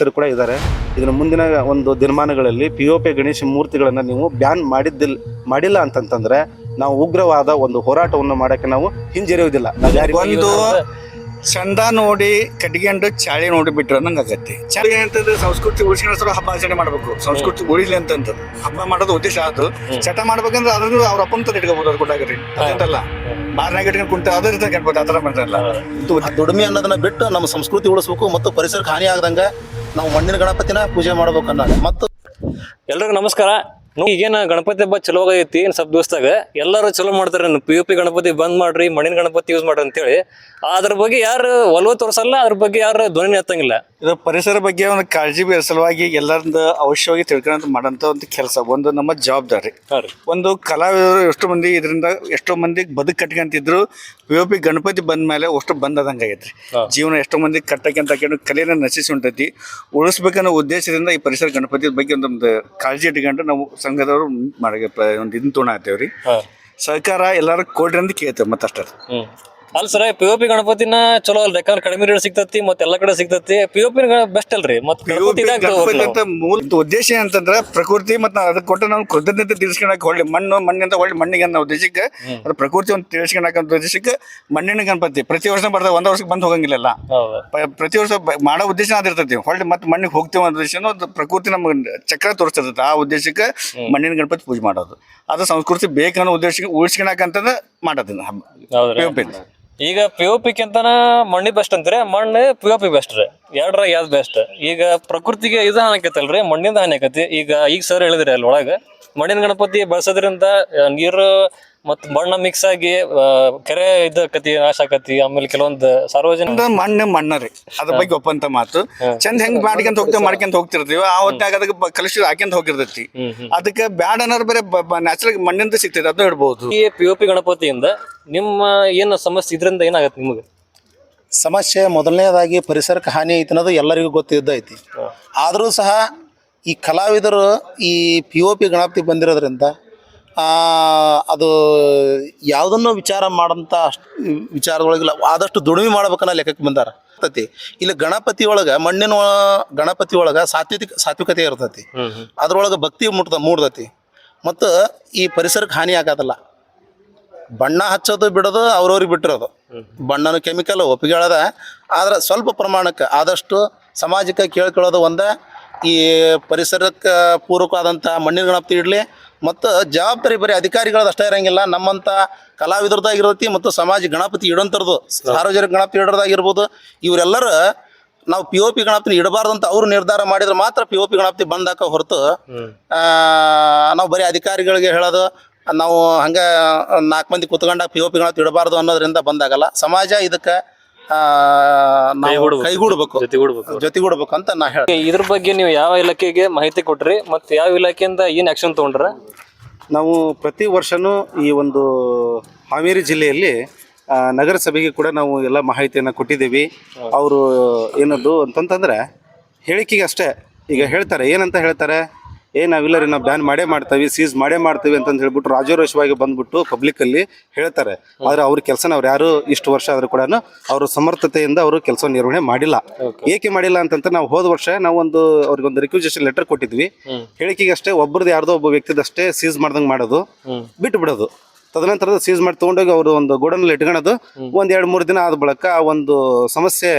ಭಕ್ತರು ಕೂಡ ಇದ್ದಾರೆ. ಇದನ್ನು ಮುಂದಿನ ಒಂದು ದಿನಮಾನಗಳಲ್ಲಿ POP ಗಣೇಶ ಮೂರ್ತಿಗಳನ್ನು ನೀವು ಬ್ಯಾನ್ ಮಾಡಿಲ್ಲ ಅಂತಂತಂದ್ರೆ ನಾವು ಉಗ್ರವಾದ ಒಂದು ಹೋರಾಟವನ್ನು ಮಾಡೋಕ್ಕೆ ನಾವು ಹಿಂಜರಿಯುವುದಿಲ್ಲ. ಒಂದು ಚಂದ ನೋಡಿ ಕಟ್ಕೊಂಡು ಚಾಳಿ ನೋಡಿ ಬಿಟ್ರೆ ನಂಗೆ ಆಗತ್ತೆ. ಚಾಳಿ ಅಂತಂದ್ರೆ ಸಂಸ್ಕೃತಿ ಉಳಿಸ್ಕೊಂಡು ಹಬ್ಬ ಆಚರಣೆ ಮಾಡ್ಬೇಕು. ಸಂಸ್ಕೃತಿ ಉಳಿಲಿ ಅಂತಂದ್ರೆ ಹಬ್ಬ ಮಾಡೋದು ಉದ್ದೇಶ ಆಯ್ತು. ಚಟ ಮಾಡ್ಬೇಕಂದ್ರೆ ಅದ್ರ ಅವ್ರ ಅಪ್ಪನ ತರ ಇಟ್ಕೋಬಹುದು. ಅದು ಕೊಟ್ಟಾಗ್ರಿ ಅಂತಲ್ಲ ಬಾರ್ನಾಗ ಇಟ್ಕೊಂಡು ಕುಂತ ಅದ್ರ ರೀತಿ ಕಟ್ಬೋದು. ಆ ಥರ ಮಾಡ್ತಾರಲ್ಲ. ದುಡಿಮೆ ಅನ್ನೋದನ್ನ ಬಿಟ್ಟು ನಮ್ಮ ಸಂಸ್ಕೃತಿ ಉಳಿಸ್ಬೇಕು ಮತ್ತು ಪರಿಸರಕ್ಕೆ ಹಾನಿ ಆಗದಂಗೆ ನಾವು ಮಣ್ಣಿನ ಗಣಪತಿನ ಪೂಜೆ ಮಾಡ್ಬೇಕು ಅನ್ನೋದು. ಮತ್ತು ಎಲ್ರಿಗೂ ನಮಸ್ಕಾರ. ಈಗೇನ ಗಣಪತಿ ಹಬ್ಬ ಚಲೋ ಆಗೈತಿ ಸ್ವಲ್ಪ ದಿವಸದಾಗ ಎಲ್ಲರೂ ಚಲೋ ಮಾಡ್ತಾರೆ. POP ಗಣಪತಿ ಬಂದ್ ಮಾಡ್ರಿ, ಮಣ್ಣಿನ ಗಣಪತಿ ಯೂಸ್ ಮಾಡ್ರಿ ಅಂತೇಳಿ. ಅದ್ರ ಬಗ್ಗೆ ಯಾರು ಒಲವು ತೋರಿಸಲ್ಲ, ಅದ್ರ ಬಗ್ಗೆ ಯಾರು ಧ್ವನಿ ಎತ್ತಂಗಿಲ್ಲ. ಇದು ಪರಿಸರ ಬಗ್ಗೆ ಒಂದು ಕಾಳಜಿ ಸಲುವಾಗಿ ಎಲ್ಲರಿಂದ ಅವಶ್ಯವಾಗಿ ತಿಳ್ಕೊಂತ ಮಾಡೋಂಥ ಒಂದು ಕೆಲಸ, ಒಂದು ನಮ್ಮ ಜವಾಬ್ದಾರಿ. ಒಂದು ಕಲಾವಿದರು ಎಷ್ಟೋ ಮಂದಿ ಇದರಿಂದ ಎಷ್ಟೋ ಮಂದಿ ಬದುಕು ಕಟ್ಕೊಂತಿದ್ರು. POP ಗಣಪತಿ ಬಂದ ಮೇಲೆ ಅಷ್ಟು ಬಂದಂಗೆ ಆಗೈತ್ರಿ. ಜೀವನ ಎಷ್ಟೋ ಮಂದಿ ಕಟ್ಟಕ್ಕಿಂತ ಕಲೆಯನ್ನು ನಶಿಸಿ ಉಂಟೈತಿ. ಉಳಿಸ್ಬೇಕನ್ನೋ ಉದ್ದೇಶದಿಂದ ಈ ಪರಿಸರ ಗಣಪತಿ ಬಗ್ಗೆ ಒಂದೊಂದು ಕಾಳಜಿ ಇಟ್ಕೊಂಡು ನಾವು ಸಂಘದವರು ಒಂದು ಇದನ್ನ ತೊಗೊಂಡಾಗ್ತೇವ್ರಿ. ಸಹಕಾರ ಎಲ್ಲಾರು ಕೊಡ್ರಿ ಅಂತ ಕೇಳ್ತೇವೆ. ಮತ್ತಷ್ಟೇ ಅಲ್ಲ ಸರ್, POP ಗಣಪತಿನ ಚಲೋ ಅಲ್ರಿ, ಯಾಕಂದ್ರೆ ಕಡಿಮೆ ರೇಟ್ ಸಿಗ್ತತಿ, ಮತ್ತೆ ಎಲ್ಲಾ ಕಡೆ ಸಿಗ್ತತಿ. POP ಬೆಸ್ಟ್ ಅಲ್ರಿ. ಮತ್ತೆ ಗಣಪತಿ ಅಂತ ಮೂಲ ಉದ್ದೇಶ ಅಂತಂದ್ರೆ ಪ್ರಕೃತಿ ಮತ್ತೆ ಅದಕ್ಕೆ ಕೊಟ್ಟು ನಾವು ಕೃತಜ್ಞತೆ ತೀರ್ಸ್ಕೊಳಕ್ ಹೊಳ್ಳಿ ಮಣ್ಣಿಂದ ಹೊಳ್ಳಿ ಮಣ್ಣಿಗೆ ಅನ್ನೋ ಉದ್ದೇಶಕ್ಕೆ, ಅದು ಪ್ರಕೃತಿ ಒಂದು ತೀರ್ಸ್ಕೊಳಕ್ ಉದ್ದೇಶಕ್ಕೆ ಮಣ್ಣಿನ ಗಣಪತಿ ಪ್ರತಿ ವರ್ಷ ಬರ್ತದೆ. ಒಂದ್ ವರ್ಷಕ್ಕೆ ಬಂದು ಹೋಗಂಗಿಲ್ಲ. ಪ್ರತಿ ವರ್ಷ ಮಾಡೋ ಉದ್ದೇಶ ಅದಿರ್ತೈತಿ. ಹೊಳ್ಳಿ ಮತ್ತೆ ಮಣ್ಣಿಗೆ ಹೋಗ್ತೇವೆ ಅನ್ನೋ ಉದ್ದೇಶ ಪ್ರಕೃತಿ ನಮ್ಗೆ ಚಕ್ರ ತೋರಿಸ್ತೈತಿ. ಆ ಉದ್ದೇಶಕ್ಕೆ ಮಣ್ಣಿನ ಗಣಪತಿ ಪೂಜೆ ಮಾಡೋದು, ಅದು ಸಂಸ್ಕೃತಿ ಬೇಕನ್ನೋ ಉದ್ದೇಶಕ್ಕೆ ಉಳಿಸ್ಕೊಳಕಂತಂದ್ರೆ ಮಾಡೋದು ಹಬ್ಬ POP. ಈಗ POP ಕಿಂತನ ಮಣ್ಣಿ ಬೆಸ್ಟ್ ಅಂತಾರೆ, ಮಣ್ಣು POP ಬೆಸ್ಟ್ ರೀ. ಎರಡರ ಯಾವ್ದು ಬೆಸ್ಟ್? ಈಗ ಪ್ರಕೃತಿಗೆ ಇದು ಹಾನಿ ಆಕೈತಲ್ರಿ, ಮಣ್ಣಿಂದ ಹಾನಿ ಆಕತಿ. ಈಗ ಸರ್ ಹೇಳಿದ್ರಿ ಅಲ್ಲಿ ಒಳಗೆ ಮಣ್ಣಿನ ಗಣಪತಿ ಬಳಸೋದ್ರಿಂದ ನೀರು ಮತ್ ಮಣ್ಣ ಮಿಕ್ಸ್ ಆಗಿ ಕೆರೆ ಇದಕ್ಕತಿ ನಾಶ ಆಕತಿ. ಆಮೇಲೆ ಕೆಲವೊಂದು ಸಾರ್ವಜನಿಕ ಮಣ್ಣರಿ ಅದ್ರ ಬಗ್ಗೆ ಒಪ್ಪಂತ ಮಾತು ಚಂದ ಹೆಂಗ್ ಮಾಡ್ಕೊಂತ ಹೋಗ್ತಿರ್ತೀವಿ. ಆ ಹೊತ್ತಾಗ ಅದಕ್ಕೆ ಕಲುಷಿತ ಹಾಕ್ಯಂತ ಹೋಗಿರ್ತೈತಿ. ಅದಕ್ಕೆ ಬ್ಯಾಡ್ ಅನ್ನೋರು ಬೇರೆ ನ್ಯಾಚುರಲ್ ಮಣ್ಣಿಂದ ಸಿಗ್ತೈತಿ, ಅದನ್ನ ಇಡ್ಬೋದು. ಈ POP ಗಣಪತಿಯಿಂದ ನಿಮ್ಮ ಏನು ಸಮಸ್ಯೆ, ಇದರಿಂದ ಏನಾಗತ್ತೆ ನಿಮಗೆ ಸಮಸ್ಯೆ? ಮೊದಲನೇದಾಗಿ ಪರಿಸರಕ್ಕೆ ಹಾನಿ ಐತಿ ಅನ್ನೋದು ಎಲ್ಲರಿಗೂ ಗೊತ್ತಿದ್ದೈತಿ. ಆದರೂ ಸಹ ಈ ಕಲಾವಿದರು ಈ POP ಗಣಪತಿ ಬಂದಿರೋದ್ರಿಂದ ಅದು ಯಾವುದನ್ನು ವಿಚಾರ ಮಾಡೋಂಥ ವಿಚಾರದೊಳಗಿಲ್ಲ. ಆದಷ್ಟು ದುಡಿಮೆ ಮಾಡ್ಬೇಕನ್ನೋ ಲೆಕ್ಕಕ್ಕೆ ಬಂದಾರ. ಇಲ್ಲಿ ಗಣಪತಿ ಒಳಗೆ, ಮಣ್ಣಿನ ಗಣಪತಿ ಒಳಗೆ ಸಾತ್ವಿಕತೆ ಇರ್ತೈತಿ. ಅದ್ರೊಳಗೆ ಭಕ್ತಿ ಮೂಡ್ತೈತಿ. ಮತ್ತು ಈ ಪರಿಸರಕ್ಕೆ ಹಾನಿ ಆಗೋದಲ್ಲ. ಬಣ್ಣ ಹಚ್ಚೋದು ಬಿಡೋದು ಅವ್ರವ್ರಿಗೆ ಬಿಟ್ಟಿರೋದು. ಬಣ್ಣನ ಕೆಮಿಕಲ್ ಒಪ್ಪಿಗೆ ಹೇಳೋದ. ಆದ್ರೆ ಸ್ವಲ್ಪ ಪ್ರಮಾಣಕ್ಕೆ ಆದಷ್ಟು ಸಮಾಜಕ್ಕೆ ಕೇಳ್ಕೊಳ್ಳೋದು ಒಂದೇ, ಈ ಪರಿಸರಕ್ಕೆ ಪೂರಕವಾದಂಥ ಮಣ್ಣಿನ ಗಣಪತಿ ಇಡಲಿ. ಮತ್ತು ಜವಾಬ್ದಾರಿ ಬರೀ ಅಧಿಕಾರಿಗಳದ್ದು ಅಷ್ಟೇ ಇರೋಂಗಿಲ್ಲ, ನಮ್ಮಂಥ ಕಲಾವಿದರದಾಗಿರ್ತೈತಿ. ಮತ್ತು ಸಮಾಜ ಗಣಪತಿ ಇಡೋಂಥದ್ದು, ಸಾರ್ವಜನಿಕ ಗಣಪತಿ ಇಡೋದಾಗಿರ್ಬೋದು. ಇವರೆಲ್ಲರೂ ನಾವು POP ಗಣಪತಿ ಇಡಬಾರ್ದು ಅಂತ ಅವರು ನಿರ್ಧಾರ ಮಾಡಿದ್ರೆ ಮಾತ್ರ POP ಗಣಪತಿ ಬಂದಾಕ ಹೊರತು ನಾವು ಬರೀ ಅಧಿಕಾರಿಗಳಿಗೆ ಹೇಳೋದು, ನಾವು ಹಂಗೆ 4 ಮಂದಿ ಕುತ್ಕೊಂಡಾಗ POP ಗಣಪತಿ ಇಡಬಾರ್ದು ಅನ್ನೋದ್ರಿಂದ ಬಂದಾಗಲ್ಲ. ಸಮಾಜ ಇದಕ್ಕೆ ಜೊತೆಗೂಡ್ಬೇಕು ಅಂತ ನಾ ಹೇಳಿ. ಇದ್ರ ಬಗ್ಗೆ ನೀವು ಯಾವ ಇಲಾಖೆಗೆ ಮಾಹಿತಿ ಕೊಟ್ರಿ, ಮತ್ತೆ ಯಾವ ಇಲಾಖೆಯಿಂದ ಏನ್ ಆಕ್ಷನ್ ತಗೊಂಡ್ರ? ನಾವು ಪ್ರತಿ ವರ್ಷನೂ ಈ ಒಂದು ಹಾವೇರಿ ಜಿಲ್ಲೆಯಲ್ಲಿ ನಗರಸಭೆಗೆ ಕೂಡ ನಾವು ಎಲ್ಲ ಮಾಹಿತಿಯನ್ನು ಕೊಟ್ಟಿದ್ದೀವಿ. ಅವರು ಏನದು ಅಂತಂತಂದ್ರೆ ಹೇಳಿಕೆಗೆ ಅಷ್ಟೇ. ಈಗ ಹೇಳ್ತಾರೆ, ಏನಂತ ಹೇಳ್ತಾರೆ, ನಾವಿಲ್ಲ ರೀ, ನಾವು ಬ್ಯಾನ್ ಮಾಡ್ತೀವಿ, ಸೀಸ್ ಮಾಡ್ತೀವಿ ಅಂತಂದು ಹೇಳ್ಬಿಟ್ಟು ರಾಜಾರೋಷವಾಗಿ ಬಂದ್ಬಿಟ್ಟು ಪಬ್ಲಿಕ್ಕಲ್ಲಿ ಹೇಳ್ತಾರೆ. ಆದರೆ ಅವ್ರ ಕೆಲಸನ ಅವ್ರು ಯಾರು ಇಷ್ಟು ವರ್ಷ ಆದರೂ ಕೂಡ ಅವರು ಸಮರ್ಥತೆಯಿಂದ ಅವರು ಕೆಲಸ ನಿರ್ವಹಣೆ ಮಾಡಿಲ್ಲ. ಏಕೆ ಮಾಡಿಲ್ಲ ಅಂತಂತ ನಾವು ಹೋದ ವರ್ಷ ನಾವು ಅವ್ರಿಗೊಂದು ರಿಕ್ವಿಸಿಷನ್ ಲೆಟರ್ ಕೊಟ್ಟಿದ್ವಿ. ಹೇಳಿಕೆಗೆ ಅಷ್ಟೇ, ಒಬ್ಬರದ್ದು ಯಾರ್ದೋ ಒಬ್ಬ ವ್ಯಕ್ತಿದಷ್ಟೇ ಸೀಸ್ ಮಾಡ್ದಂಗೆ ಮಾಡೋದು, ಬಿಟ್ಟು ಬಿಡೋದು. ತದನಂತರ ಸೀಸ್ ಮಾಡಿ ತೊಗೊಂಡೋಗಿ ಅವರು ಒಂದು ಗೋಡನಲ್ಲಿ ಇಟ್ಕೊಳ್ಳೋದು. 1-2-3 ದಿನ ಆದ ಬಳಿಕ ಆ ಒಂದು ಸಮಸ್ಯೆ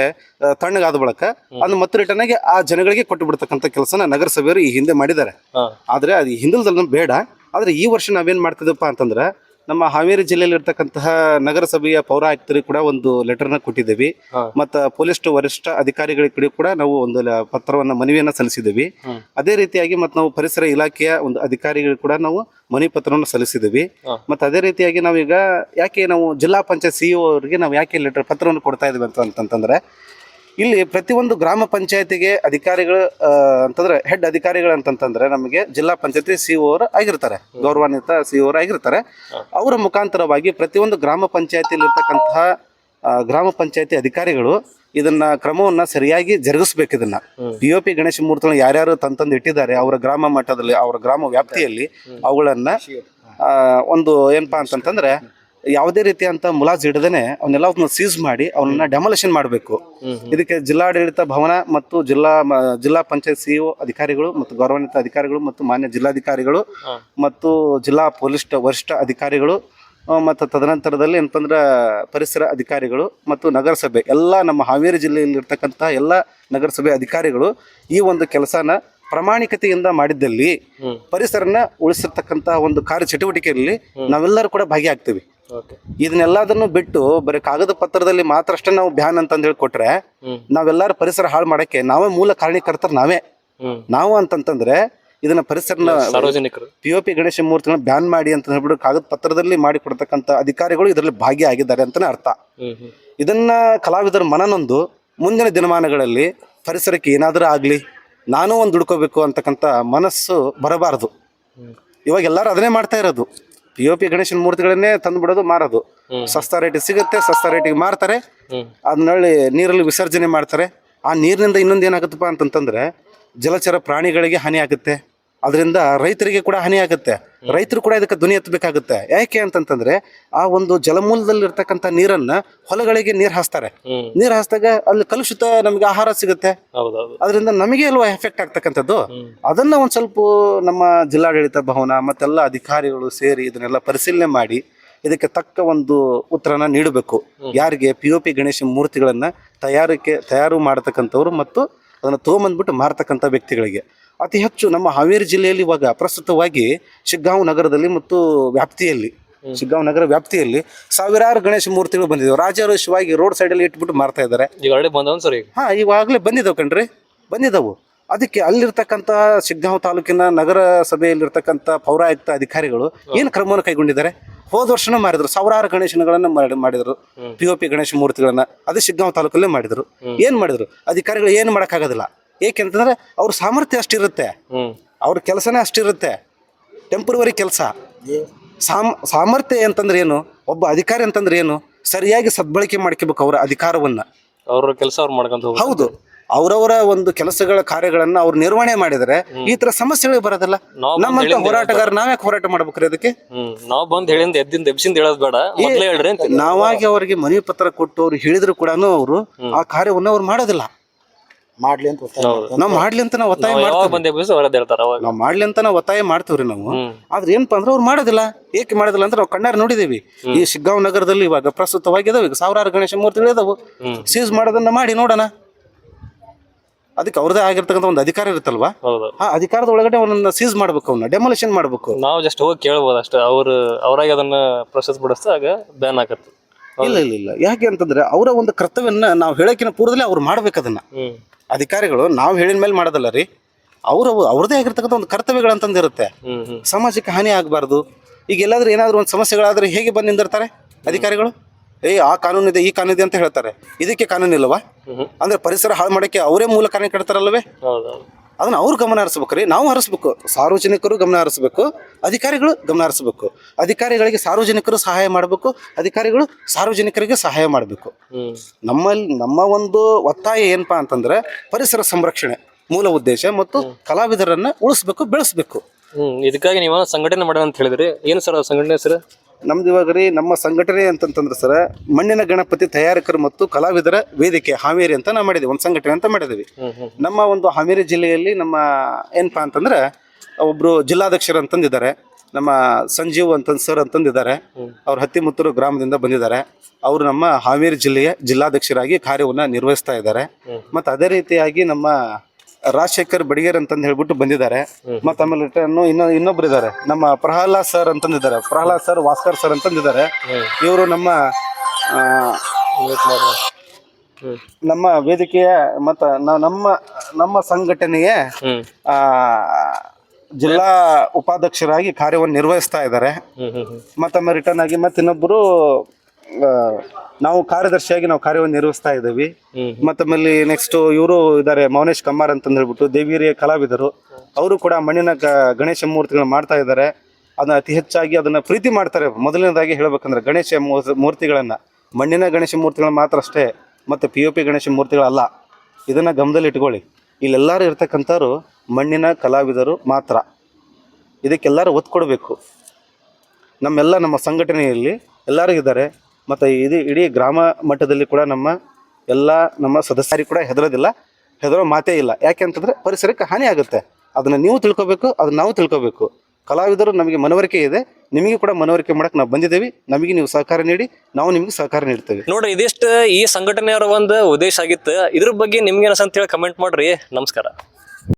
ತಣ್ಣಗಾದ ಬಳಿಕ ಅದನ್ನ ಮತ್ತೆ ರಿಟರ್ನ್ ಆಗಿ ಆ ಜನಗಳಿಗೆ ಕೊಟ್ಟು ಬಿಡ್ತಕ್ಕಂಥ ಕೆಲಸನ ನಗರಸಭೆಯವರು ಈ ಹಿಂದೆ ಮಾಡಿದ್ದಾರೆ. ಆದ್ರೆ ಅದು ಹಿಂದಲ್ದಲ್ಲ ಬೇಡ. ಆದ್ರೆ ಈ ವರ್ಷ ನಾವೇನ್ ಮಾಡ್ತಿದ್ದಪ್ಪ ಅಂತಂದ್ರೆ, ನಮ್ಮ ಹಾವೇರಿ ಜಿಲ್ಲೆಯಲ್ಲಿ ಇರ್ತಕ್ಕಂತಹ ನಗರಸಭೆಯ ಪೌರ ಆಯುಕ್ತರಿಗೆ ಕೂಡ ಒಂದು ಲೆಟರ್ನ ಕೊಟ್ಟಿದ್ದೀವಿ. ಮತ್ತು ಪೊಲೀಸ್ ವರಿಷ್ಠ ಅಧಿಕಾರಿಗಳಿಗೆ ಕೂಡ ನಾವು ಒಂದು ಮನವಿಯನ್ನ ಸಲ್ಲಿಸಿದ್ದೀವಿ. ಅದೇ ರೀತಿಯಾಗಿ ಮತ್ತು ನಾವು ಪರಿಸರ ಇಲಾಖೆಯ ಒಂದು ಅಧಿಕಾರಿಗಳಿಗೆ ಕೂಡ ನಾವು ಮನವಿ ಪತ್ರವನ್ನು ಸಲ್ಲಿಸಿದ್ದೀವಿ. ಮತ್ತು ಅದೇ ರೀತಿಯಾಗಿ ನಾವೀಗ ಯಾಕೆ ನಾವು ಜಿಲ್ಲಾ ಪಂಚಾಯತ್ CEO ಅವರಿಗೆ ನಾವು ಯಾಕೆ ಪತ್ರವನ್ನು ಕೊಡ್ತಾ ಇದ್ದೀವಿ ಅಂತಂತಂದ್ರೆ, ಇಲ್ಲಿ ಪ್ರತಿಯೊಂದು ಗ್ರಾಮ ಪಂಚಾಯತಿಗೆ ಅಧಿಕಾರಿಗಳು ಅಂತಂದ್ರೆ ಹೆಡ್ ಅಧಿಕಾರಿಗಳು ಅಂತಂತಂದ್ರೆ ನಮಗೆ ಜಿಲ್ಲಾ ಪಂಚಾಯತಿ CEO ಅವರು ಆಗಿರ್ತಾರೆ, ಗೌರವಾನ್ವಿತ CEO ಅವರು ಆಗಿರ್ತಾರೆ. ಅವರ ಮುಖಾಂತರವಾಗಿ ಪ್ರತಿಯೊಂದು ಗ್ರಾಮ ಪಂಚಾಯತಿಯಲ್ಲಿ ಇರ್ತಕ್ಕಂತಹ ಗ್ರಾಮ ಪಂಚಾಯತಿ ಅಧಿಕಾರಿಗಳು ಇದನ್ನ ಕ್ರಮವನ್ನ ಸರಿಯಾಗಿ ಜರುಗಿಸ್ಬೇಕು. ಇದನ್ನ POP ಗಣೇಶ ಮೂರ್ತಿಗಳನ್ನ ಯಾರ್ಯಾರು ತಂದು ಇಟ್ಟಿದ್ದಾರೆ ಅವರ ಗ್ರಾಮ ಮಟ್ಟದಲ್ಲಿ, ಅವರ ಗ್ರಾಮ ವ್ಯಾಪ್ತಿಯಲ್ಲಿ ಅವುಗಳನ್ನ ಒಂದು ಏನಪ್ಪಾ ಅಂತಂತಂದ್ರೆ ಯಾವುದೇ ರೀತಿಯಂತ ಮುಲಾಜ್ ಹಿಡದೇನೆ ಅವನ್ನೆಲ್ಲ ಸೀಸ್ ಮಾಡಿ ಅವನ್ನ ಡೆಮಾಲಿಷನ್ ಮಾಡಬೇಕು. ಇದಕ್ಕೆ ಜಿಲ್ಲಾಡಳಿತ ಭವನ ಮತ್ತು ಜಿಲ್ಲಾ ಪಂಚಾಯತ್ ಸಿಇಒ ಅಧಿಕಾರಿಗಳು ಮತ್ತು ಗೌರವಾನ್ವಿತ ಅಧಿಕಾರಿಗಳು ಮತ್ತು ಮಾನ್ಯ ಜಿಲ್ಲಾಧಿಕಾರಿಗಳು ಮತ್ತು ಜಿಲ್ಲಾ ಪೊಲೀಸ್ ವರಿಷ್ಠ ಅಧಿಕಾರಿಗಳು ಮತ್ತು ತದನಂತರದಲ್ಲಿ ಏನಪ್ಪಂದ್ರೆ ಪರಿಸರ ಅಧಿಕಾರಿಗಳು ಮತ್ತು ನಗರಸಭೆ ಎಲ್ಲ ನಮ್ಮ ಹಾವೇರಿ ಜಿಲ್ಲೆಯಲ್ಲಿರ್ತಕ್ಕಂಥ ಎಲ್ಲ ನಗರಸಭೆ ಅಧಿಕಾರಿಗಳು ಈ ಒಂದು ಕೆಲಸನ ಪ್ರಾಮಾಣಿಕತೆಯಿಂದ ಮಾಡಿದ್ದಲ್ಲಿ ಪರಿಸರನ ಉಳಿಸಿರ್ತಕ್ಕಂಥ ಒಂದು ಕಾರ್ಯಚಟುವಟಿಕೆಯಲ್ಲಿ ನಾವೆಲ್ಲರೂ ಕೂಡ ಭಾಗಿಯಾಗ್ತೀವಿ. ಇದನ್ನೆಲ್ಲದನ್ನು ಬಿಟ್ಟು ಬರೀ ಕಾಗದ ಪತ್ರದಲ್ಲಿ ಮಾತ್ರ ಅಷ್ಟೇ ನಾವು ಬ್ಯಾನ್ ಅಂತಂದು ಹೇಳಿ ಕೊಟ್ರೆ ನಾವೆಲ್ಲರೂ ಪರಿಸರ ಹಾಳು ಮಾಡಕ್ಕೆ ನಾವೇ ಮೂಲ ಕಾರಣೀಕರ್ತರು ನಾವು ಅಂತಂತಂದ್ರೆ ಇದನ್ನ ಪರಿಸರನ ಸಾರ್ವಜನಿಕರು POP ಗಣೇಶ ಮೂರ್ತಿಗಳನ್ನ ಬ್ಯಾನ್ ಮಾಡಿ ಅಂತ ಹೇಳ್ಬಿಟ್ಟು ಕಾಗದ ಪತ್ರದಲ್ಲಿ ಮಾಡಿ ಕೊಡ್ತಕ್ಕಂಥ ಅಧಿಕಾರಿಗಳು ಇದರಲ್ಲಿ ಭಾಗಿಯಾಗಿದ್ದಾರೆ ಅಂತಾನೆ ಅರ್ಥ. ಇದನ್ನ ಕಲಾವಿದರ ಮನನೊಂದು ಮುಂದಿನ ದಿನಮಾನಗಳಲ್ಲಿ ಪರಿಸರಕ್ಕೆ ಏನಾದರೂ ಆಗಲಿ ನಾನು ಒಂದು ದುಡ್ಕೋಬೇಕು ಅಂತಕ್ಕಂಥ ಮನಸ್ಸು ಬರಬಾರದು. ಇವಾಗ ಎಲ್ಲರೂ ಅದನ್ನೇ ಮಾಡ್ತಾ ಇರೋದು. POP ಗಣೇಶನ ಮೂರ್ತಿಗಳನ್ನೇ ತಂದುಬಿಡೋದು, ಮಾರೋದು. ಸಸ್ತಾ ರೇಟಿಗೆ ಸಿಗುತ್ತೆ, ಸಸ್ತಾ ರೇಟಿಗೆ ಮಾರ್ತಾರೆ, ಅದನ್ನಲ್ಲಿ ನೀರಲ್ಲಿ ವಿಸರ್ಜನೆ ಮಾಡ್ತಾರೆ. ಆ ನೀರಿನಿಂದ ಇನ್ನೊಂದು ಏನಾಗುತ್ತಪ್ಪ ಅಂತಂತಂದ್ರೆ ಜಲಚರ ಪ್ರಾಣಿಗಳಿಗೆ ಹಾನಿ ಆಗುತ್ತೆ, ಅದರಿಂದ ರೈತರಿಗೆ ಕೂಡ ಹಾನಿ ಆಗುತ್ತೆ. ರೈತರು ಕೂಡ ಇದಕ್ಕೆ ಧ್ವನಿ ಎತ್ತಬೇಕಾಗುತ್ತೆ. ಯಾಕೆ ಅಂತಂತಂದ್ರೆ ಆ ಒಂದು ಜಲಮೂಲದಲ್ಲಿ ಇರ್ತಕ್ಕಂಥ ನೀರನ್ನ ಹೊಲಗಳಿಗೆ ನೀರು ಹಾಸ್ತಾರೆ. ನೀರು ಹಾಸಿದಾಗ ಅಲ್ಲಿ ಕಲುಷಿತ ನಮಗೆ ಆಹಾರ ಸಿಗುತ್ತೆ, ಅದರಿಂದ ನಮಗೆ ಅಲ್ವಾ ಎಫೆಕ್ಟ್ ಆಗ್ತಕ್ಕಂಥದ್ದು. ಅದನ್ನ ಒಂದ್ ಸ್ವಲ್ಪ ನಮ್ಮ ಜಿಲ್ಲಾಡಳಿತ ಭವನ ಮತ್ತೆಲ್ಲ ಅಧಿಕಾರಿಗಳು ಸೇರಿ ಇದನ್ನೆಲ್ಲ ಪರಿಶೀಲನೆ ಮಾಡಿ ಇದಕ್ಕೆ ತಕ್ಕ ಒಂದು ಉತ್ತರನ ನೀಡಬೇಕು. ಯಾರಿಗೆ POP ಗಣೇಶ ಮೂರ್ತಿಗಳನ್ನ ತಯಾರು ಮಾಡತಕ್ಕಂಥವ್ರು ಮತ್ತು ಅದನ್ನು ತೊಗೊಂಬಂದ್ಬಿಟ್ಟು ಮಾರ್ತಕ್ಕಂಥ ವ್ಯಕ್ತಿಗಳಿಗೆ. ಅತಿ ಹೆಚ್ಚು ನಮ್ಮ ಹಾವೇರಿ ಜಿಲ್ಲೆಯಲ್ಲಿ ಇವಾಗ ಪ್ರಸ್ತುತವಾಗಿ ಶಿಗ್ಗಾಂವ್ ನಗರದಲ್ಲಿ ಮತ್ತು ಶಿಗ್ಗಾಂವ್ ನಗರ ವ್ಯಾಪ್ತಿಯಲ್ಲಿ ಸಾವಿರಾರು ಗಣೇಶ ಮೂರ್ತಿಗಳು ಬಂದಿದ್ದಾವೆ. ರಾಜಾರೋಷವಾಗಿ ರೋಡ್ ಸೈಡಲ್ಲಿ ಇಟ್ಬಿಟ್ಟು ಮಾರ್ತಾ ಇದ್ದಾರೆ. ಇವಾಗಲೇ ಬಂದಿದ್ದಾವೆ ಕಣ್ರಿ, ಬಂದಿದ್ದಾವು. ಅದಕ್ಕೆ ಅಲ್ಲಿರ್ತಕ್ಕಂಥ ಶಿಗ್ಗಾಂವ್ ತಾಲೂಕಿನ ನಗರ ಸಭೆಯಲ್ಲಿರ್ತಕ್ಕಂಥ ಪೌರಾಯುಕ್ತ ಅಧಿಕಾರಿಗಳು ಏನು ಕ್ರಮವನ್ನು ಕೈಗೊಂಡಿದ್ದಾರೆ? ಹೋದ ವರ್ಷನೂ ಮಾಡಿದ್ರು, ಸಾವಿರಾರು ಗಣೇಶನಗಳನ್ನ ಮಾಡಿದ್ರು, POP ಗಣೇಶ ಮೂರ್ತಿಗಳನ್ನ. ಅದೇ ಶಿಗ್ಗಾಂವ್ ತಾಲೂಕಲ್ಲೇ ಮಾಡಿದ್ರು. ಏನ್ ಮಾಡಿದ್ರು? ಅಧಿಕಾರಿಗಳು ಏನು ಮಾಡೋಕ್ಕಾಗೋದಿಲ್ಲ. ಏಕೆಂತಂದ್ರೆ ಅವ್ರ ಸಾಮರ್ಥ್ಯ ಅಷ್ಟಿರುತ್ತೆ, ಅವ್ರ ಕೆಲಸನೇ ಅಷ್ಟಿರುತ್ತೆ, ಟೆಂಪ್ರವರಿ ಕೆಲಸ. ಸಾಮರ್ಥ್ಯ ಅಂತಂದ್ರೆ ಏನು? ಒಬ್ಬ ಅಧಿಕಾರಿ ಅಂತಂದ್ರೆ ಏನು? ಸರಿಯಾಗಿ ಸದ್ಬಳಕೆ ಮಾಡ್ಕೋಬೇಕು ಅವರ ಅಧಿಕಾರವನ್ನ. ಅವ್ರ ಕೆಲಸ ಅವ್ರು ಮಾಡ್ಕೊಂತ ಹೌದು, ಅವರವರ ಒಂದು ಕೆಲಸಗಳ ಕಾರ್ಯಗಳನ್ನ ಅವ್ರು ನಿರ್ವಹಣೆ ಮಾಡಿದರೆ ಈ ತರ ಸಮಸ್ಯೆಗಳು ಬರೋದಿಲ್ಲ. ನಮ್ಮಂತ ಹೋರಾಟಗಾರ ನಾವ್ಯಾಕೆ ಹೋರಾಟ ಮಾಡ್ಬೇಕ್ರಿ? ಅದಕ್ಕೆ ನಾವ್ ಬಂದ್ ಹೇಳಿಂದ ಎಬ್ಸಿಂದ ಹೇಳೋದ್ ಬೇಡ, ಮೊದ್ಲೇ ಹೇಳ್ರಿ ಅಂತ ನಾವಾಗಿ ಅವರಿಗೆ ಮನವಿ ಪತ್ರ ಕೊಟ್ಟು ಅವ್ರು ಹೇಳಿದ್ರು ಕೂಡ ಅವರು ಆ ಕಾರ್ಯವನ್ನ ಅವ್ರು ಮಾಡೋದಿಲ್ಲ. ಮಾಡ್ಲಿ ಅಂತ ನಾವು ಮಾಡ್ಲಿ ಅಂತ ನಾವು ಒತ್ತಾಯ ನಾವು ಮಾಡ್ಲಿ ಅಂತ ನಾವು ಒತ್ತಾಯ ಮಾಡ್ತೀವ್ರಿ ನಾವು. ಆದ್ರೆ ಏನಪ್ಪಾ ಅಂದ್ರೆ ಅವ್ರು ಮಾಡೋದಿಲ್ಲ. ಏಕೆ ಮಾಡೋದಿಲ್ಲ ಅಂದ್ರೆ ನಾವು ಕಣ್ಣಾರ ನೋಡಿದೀವಿ. ಈ ಶಿಗ್ಗಾಂವ್ ನಗರದಲ್ಲಿ ಇವಾಗ ಪ್ರಸ್ತುತವಾಗಿದಾವೆ, ಈಗ ಸಾವಿರಾರು ಗಣೇಶ ಮೂರ್ತಿಗಳು ಇದಾವು. ಸೀಸ್ ಮಾಡೋದನ್ನ ಮಾಡಿ ನೋಡೋಣ. ಅದಕ್ಕೆ ಅವ್ರದೇ ಆಗಿರ್ತಕ್ಕಂಥ ಒಂದು ಅಧಿಕಾರ ಇರುತ್ತಲ್ವಾ, ಆ ಅಧಿಕಾರದ ಒಳಗಡೆ ಅವನನ್ನ ಸೀಸ್ ಮಾಡ್ಬೇಕು, ಅವನ್ನ ಡೆಮಾಲಿಷನ್ ಮಾಡ್ಬೇಕು. ನಾವು ಜಸ್ಟ್ ಹೋಗಿ ಕೇಳ್ಬೋದು ಅಷ್ಟೇ. ಅವ್ರಾಗ ಅದನ್ನ ಪ್ರೊಸೆಸ್ ಬಿಡಿಸಿದಾಗ ಬ್ಯಾನ್ ಆಗತ್ತೆ. ಇಲ್ಲ, ಯಾಕೆ ಅಂತಂದ್ರೆ ಅವರ ಒಂದು ಕರ್ತವ್ಯನ ನಾವು ಹೇಳೋಕಿನ ಪೂರ್ವದಲ್ಲಿ ಅವ್ರು ಮಾಡ್ಬೇಕು. ಅದನ್ನ ಅಧಿಕಾರಿಗಳು ನಾವು ಹೇಳಿದ ಮೇಲೆ ಮಾಡೋದಲ್ಲ ರೀ, ಅವ್ರದೇ ಆಗಿರ್ತಕ್ಕಂಥ ಒಂದು ಕರ್ತವ್ಯಗಳಂತಂದಿರುತ್ತೆ. ಸಮಾಜಕ್ಕೆ ಹಾನಿ ಆಗಬಾರ್ದು. ಈಗ ಎಲ್ಲಾದ್ರೂ ಏನಾದ್ರು ಒಂದು ಸಮಸ್ಯೆಗಳಾದ್ರೆ ಹೇಗೆ ಬಂದು ನಿಂದಿರ್ತಾರೆ ಅಧಿಕಾರಿಗಳು? ಆ ಕಾನೂನು ಇದೆ, ಈ ಕಾನೂನು ಇದೆ ಅಂತ ಹೇಳ್ತಾರೆ. ಇದಕ್ಕೆ ಕಾನೂನು ಇಲ್ಲವಾ? ಅಂದ್ರೆ ಪರಿಸರ ಹಾಳು ಮಾಡಕ್ಕೆ ಅವರೇ ಮೂಲ ಕಾರಣ ಕಟ್ತಾರಲ್ವೇ? ಅದನ್ನ ಅವ್ರು ಗಮನ ಹರಿಸ್ಬೇಕ್ರಿ, ನಾವು ಹರಿಸ್ಬೇಕು. ಸಾರ್ವಜನಿಕರು ಗಮನ ಹರಿಸ್ಬೇಕು, ಅಧಿಕಾರಿಗಳು ಗಮನ ಹರಿಸ್ಬೇಕು. ಅಧಿಕಾರಿಗಳಿಗೆ ಸಾರ್ವಜನಿಕರು ಸಹಾಯ ಮಾಡಬೇಕು, ಅಧಿಕಾರಿಗಳು ಸಾರ್ವಜನಿಕರಿಗೆ ಸಹಾಯ ಮಾಡಬೇಕು. ನಮ್ಮ ಒಂದು ಒತ್ತಾಯ ಏನಪ್ಪಾ ಅಂತಂದ್ರೆ ಪರಿಸರ ಸಂರಕ್ಷಣೆ ಮೂಲ ಉದ್ದೇಶ ಮತ್ತು ಕಲಾವಿದರನ್ನ ಉಳಿಸ್ಬೇಕು, ಬೆಳೆಸ್ಬೇಕು. ಇದಕ್ಕಾಗಿ ನೀವು ಸಂಘಟನೆ ಮಾಡೋಣ ಅಂತ ಹೇಳಿದ್ರಿ. ಏನು ಸರ್ ಸಂಘಟನೆ ಹೆಸರು? ನಮ್ದು ಇವಾಗ ರೀ ನಮ್ಮ ಸಂಘಟನೆ ಅಂತಂತಂದ್ರೆ ಸರ್ ಮಣ್ಣಿನ ಗಣಪತಿ ತಯಾರಕರು ಮತ್ತು ಕಲಾವಿದರ ವೇದಿಕೆ ಹಾವೇರಿ ಅಂತ ನಾವು ಮಾಡಿದ್ವಿ, ಒಂದು ಸಂಘಟನೆ ಅಂತ ಮಾಡಿದ್ವಿ. ನಮ್ಮ ಒಂದು ಹಾವೇರಿ ಜಿಲ್ಲೆಯಲ್ಲಿ ನಮ್ಮ ಏನಪ್ಪಾ ಅಂತಂದ್ರೆ ಒಬ್ರು ಜಿಲ್ಲಾಧ್ಯಕ್ಷರು ಅಂತಂದಿದ್ದಾರೆ, ನಮ್ಮ ಸಂಜೀವ್ ಅಂತ ಸರ್ ಅಂತಂದಿದ್ದಾರೆ. ಅವ್ರು ಹತ್ತಿಮುತ್ತೂರು ಗ್ರಾಮದಿಂದ ಬಂದಿದ್ದಾರೆ. ಅವರು ನಮ್ಮ ಹಾವೇರಿ ಜಿಲ್ಲೆಯ ಜಿಲ್ಲಾಧ್ಯಕ್ಷರಾಗಿ ಕಾರ್ಯವನ್ನು ನಿರ್ವಹಿಸ್ತಾ ಇದ್ದಾರೆ. ಮತ್ತು ಅದೇ ರೀತಿಯಾಗಿ ನಮ್ಮ ರಾಜಶೇಖರ್ ಬಡಿಗೇರ್ ಅಂತಂದು ಹೇಳ್ಬಿಟ್ಟು ಬಂದಿದ್ದಾರೆ. ಮತ್ತು ಆಮೇಲೆ ಇನ್ನೊಬ್ರು ಇದ್ದಾರೆ, ನಮ್ಮ ಪ್ರಹ್ಲಾದ್ ಸರ್ ಅಂತಂದಿದ್ದಾರೆ, ಪ್ರಹ್ಲಾದ್ ಸರ್ ವಾಸ್ಕರ್ ಸರ್ ಅಂತಂದಿದ್ದಾರೆ. ಇವರು ನಮ್ಮ ವೇದಿಕೆಯ ಮತ್ತು ನಮ್ಮ ಸಂಘಟನೆಯ ಜಿಲ್ಲಾ ಉಪಾಧ್ಯಕ್ಷರಾಗಿ ಕಾರ್ಯವನ್ನು ನಿರ್ವಹಿಸ್ತಾ ಇದ್ದಾರೆ. ಮತ್ತೊಮ್ಮೆ ರಿಟರ್ನ್ ಆಗಿ ಇನ್ನೊಬ್ಬರು ನಾವು ಕಾರ್ಯದರ್ಶಿಯಾಗಿ ನಾವು ಕಾರ್ಯವನ್ನು ನಿರ್ವಹಿಸ್ತಾ ಇದ್ದೀವಿ. ಮತ್ತೊಮ್ಮೆ ನೆಕ್ಸ್ಟ್ ಇವರು ಇದ್ದಾರೆ, ಮೌನೇಶ್ ಕಮ್ಮಾರ್ ಅಂತ ಹೇಳ್ಬಿಟ್ಟು ದೇವಿರಿಯ ಕಲಾವಿದರು. ಅವರು ಕೂಡ ಮಣ್ಣಿನ ಗಣೇಶ ಮೂರ್ತಿಗಳನ್ನ ಮಾಡ್ತಾ ಇದ್ದಾರೆ. ಅದನ್ನ ಅತಿ ಹೆಚ್ಚಾಗಿ ಅದನ್ನ ಪ್ರೀತಿ ಮಾಡ್ತಾರೆ. ಮೊದಲನೇದಾಗಿ ಹೇಳ್ಬೇಕಂದ್ರೆ ಗಣೇಶ ಮೂರ್ತಿಗಳನ್ನ ಮಣ್ಣಿನ ಗಣೇಶ ಮೂರ್ತಿಗಳನ್ನ ಮಾತ್ರ ಅಷ್ಟೇ, ಮತ್ತು POP ಗಣೇಶ ಮೂರ್ತಿಗಳಲ್ಲ. ಇದನ್ನ ಗಮನದಲ್ಲಿ ಇಟ್ಕೊಳ್ಳಿ. ಇಲ್ಲೆಲ್ಲರೂ ಇರ್ತಕ್ಕಂಥವ್ರು ಮಣ್ಣಿನ ಕಲಾವಿದರು ಮಾತ್ರ. ಇದಕ್ಕೆಲ್ಲರೂ ಒತ್ತು ಕೊಡಬೇಕು. ನಮ್ಮ ಸಂಘಟನೆಯಲ್ಲಿ ಎಲ್ಲರೂ ಇದ್ದಾರೆ. ಮತ್ತು ಇಡೀ ಗ್ರಾಮ ಮಟ್ಟದಲ್ಲಿ ಕೂಡ ನಮ್ಮ ಸದಸ್ಯರಿಗೆ ಕೂಡ ಹೆದರೋ ಮಾತೇ ಇಲ್ಲ. ಯಾಕೆ ಅಂತಂದರೆ ಪರಿಸರಕ್ಕೆ ಹಾನಿ ಆಗುತ್ತೆ. ಅದನ್ನು ನೀವು ತಿಳ್ಕೊಬೇಕು, ಅದನ್ನು ನಾವು ತಿಳ್ಕೊಬೇಕು. ಕಲಾವಿದರು ನಮಗೆ ಮನವರಿಕೆ ಇದೆ, ನಿಮಗೆ ಕೂಡ ಮನವರಿಕೆ ಮಾಡಕ್ಕೆ ನಾವು ಬಂದಿದ್ದೇವೆ. ನಮಗೆ ನೀವು ಸಹಕಾರ ನೀಡಿ, ನಾವು ನಿಮಗೆ ಸಹಕಾರ ನೀಡ್ತೇವೆ. ನೋಡ್ರಿ, ಇದಿಷ್ಟು ಈ ಸಂಘಟನೆಯವರ ಒಂದು ಉದ್ದೇಶ ಆಗಿತ್ತು. ಇದ್ರ ಬಗ್ಗೆ ನಿಮ್ಗೆ ಅನ್ಸಂತ ಹೇಳಿ ಕಮೆಂಟ್ ಮಾಡ್ರಿ. ನಮಸ್ಕಾರ.